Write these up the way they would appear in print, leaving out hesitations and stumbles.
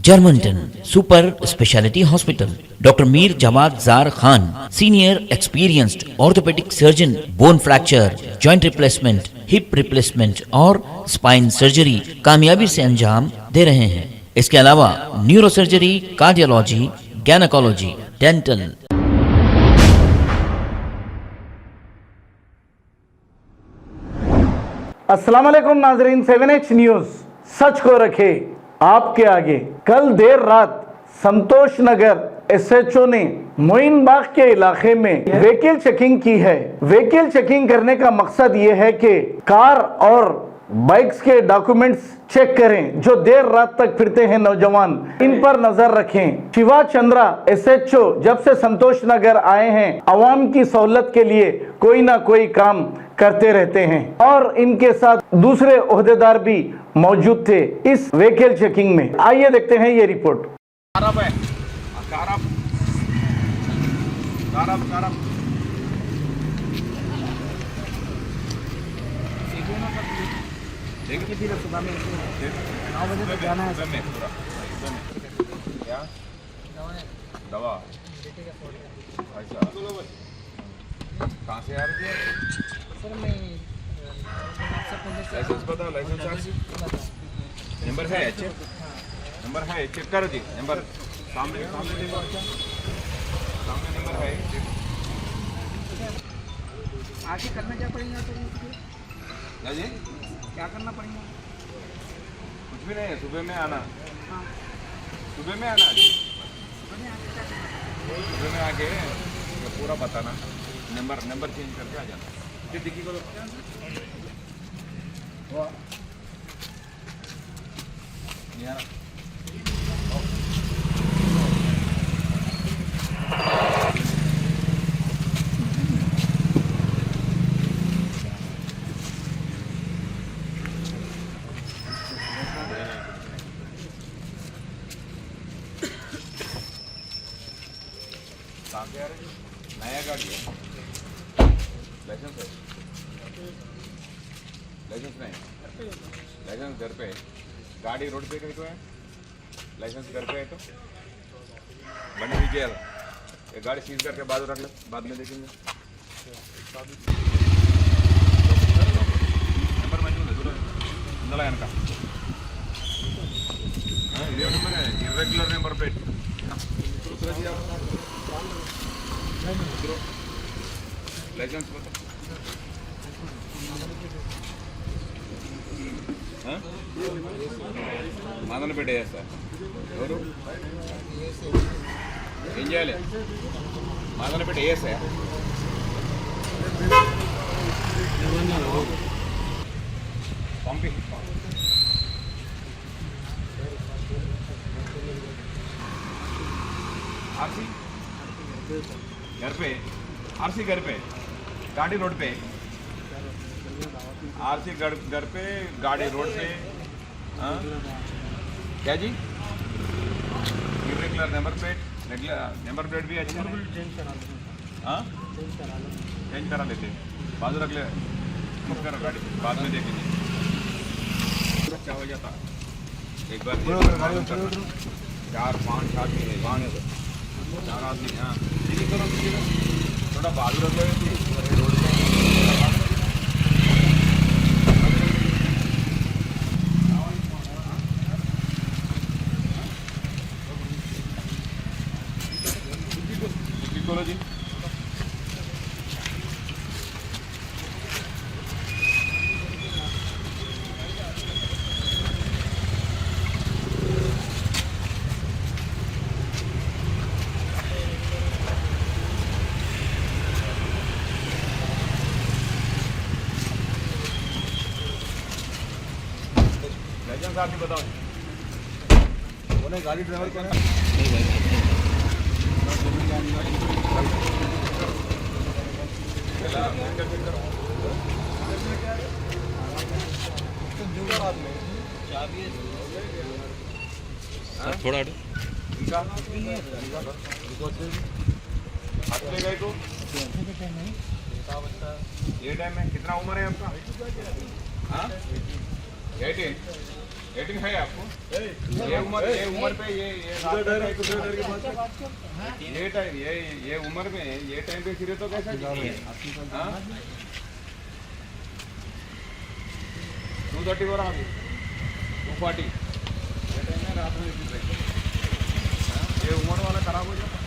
Germanton super speciality hospital, doctor Mir Jawad Zar Khan, senior experienced orthopaedic surgeon, bone fracture, joint replacement, hip replacement और spine surgery कामयाबी से अंजाम दे रहे हैं। इसके अलावा neuro surgery, cardiology, gynaecology, dental. अस्सलाम वालेकुम नाजरीन, 7H न्यूज सच को रखे आपके आगे। कल देर रात संतोष नगर SHO ने मोइन बाग के इलाके में व्हीकल चेकिंग की है। व्हीकल चेकिंग करने का मकसद ये है कि कार और बाइक्स के डॉक्यूमेंट्स चेक करें। जो देर रात तक फिरते हैं नौजवान, इन पर नजर रखें। शिवा चंद्रा SHO जब से संतोष नगर आए हैं, आवाम की सहूलत के लिए कोई ना कोई काम करते रहते हैं और इनके साथ दूसरे ओहदेदार भी मौजूद थे इस व्हीकल चेकिंग में। आइए देखते हैं ये रिपोर्ट। देखिए फिर सुबह में 9 बजे तक जाना है। क्या दवा अच्छा कहाँ से आ रही है सर? मैं लाइसेंस बताओ, लाइसेंस आरसी नंबर है, नंबर है, चेक करो जी। नंबर सामने सामने देखो, अच्छा सामने नंबर है। आगे करना क्या पड़ेगा तो जी क्या करना पड़ेगा? कुछ भी नहीं है, सुबह में आना। हाँ, सुबह में आना, सुबह में आके पूरा बताना, नंबर चेंज करके आ जाना। फिर डिक्की को नया गाड़ी है, लाइसेंस है, लाइसेंस नहीं, लाइसेंस घर पे है, गाड़ी रोड पे कहीं तो है, लाइसेंस घर पे है तो बनी हुई जेल। ये गाड़ी सीज करके बाद रख ले, बाद में देखेंगे। नंबर मौजूद है का ये नंबर है, इरेगुलर नंबर प्लेट। लाइसेंस बताओ। మాదనపేట సార్ ఎవరు ఏం చేయాలి? మాదనపేట సార్ పంపి आरसी घर पे, आरसी घर पे, गाड़ी रोड पे, आरसी घर पे, गाड़ी रोड पे। हाँ क्या जी? Irregular number plate, number plate भी अच्छा है। हाँ चेंज करा लेते, बाजू रख ले, मुक्त करो गाड़ी, बाद में देखेंगे क्या हो जाता। एक बार 4-5 आदमी है, 4 आदमी। हाँ थोड़ा बाजू रख ले रोड पे। बोलो जी। लाइसेंस आप ही बताओ। बोले गाड़ी ड्राइवर कौन है? थोड़ा गए तो ये टाइम में कितना उम्र है आपका? हाँ 18 18 है आपको? ये उम्र पे ये उम्र में ये टाइम पे फिरे तो कैसा कीजिए? हाँ? 230 हो रहा अभी 240 ये टाइम में रात में फिर रहे। हाँ? ये उम्र वाला खराब हो जाता।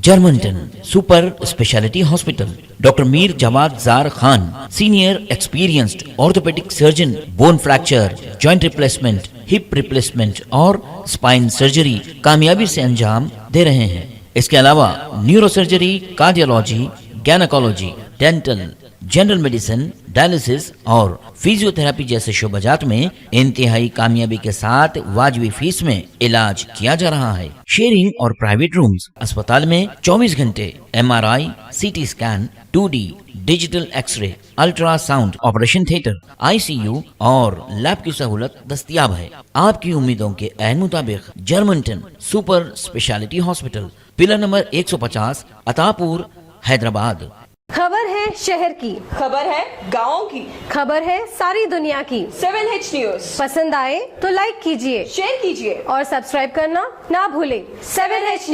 Germantown super speciality hospital, doctor Mir Jamat Jar Khan, senior experienced orthopaedic surgeon, bone fracture, joint replacement, hip replacement और स्पाइन सर्जरी कामयाबी से अंजाम दे रहे हैं। इसके अलावा neuro surgery, cardiology, gynaecology, dental, general medicine, dialysis और फिजियोथेरेपी जैसे शोबाजात में इंतहाई कामयाबी के साथ वाजिबी फीस में इलाज किया जा रहा है। शेयरिंग और प्राइवेट रूम्स, अस्पताल में 24 घंटे MRI, CT scan, 2D digital X-ray, ultrasound, operation theatre, ICU और लैब की सहूलत दस्तयाब है। आपकी उम्मीदों के ऐन मुताबिक Germanten super speciality hospital, pillar number 150, Attapur, Hyderabad. खबर है शहर की, खबर है गाँव की, खबर है सारी दुनिया की। 7H न्यूज पसंद आए तो लाइक कीजिए, शेयर कीजिए और सब्सक्राइब करना ना भूलें। 7H news.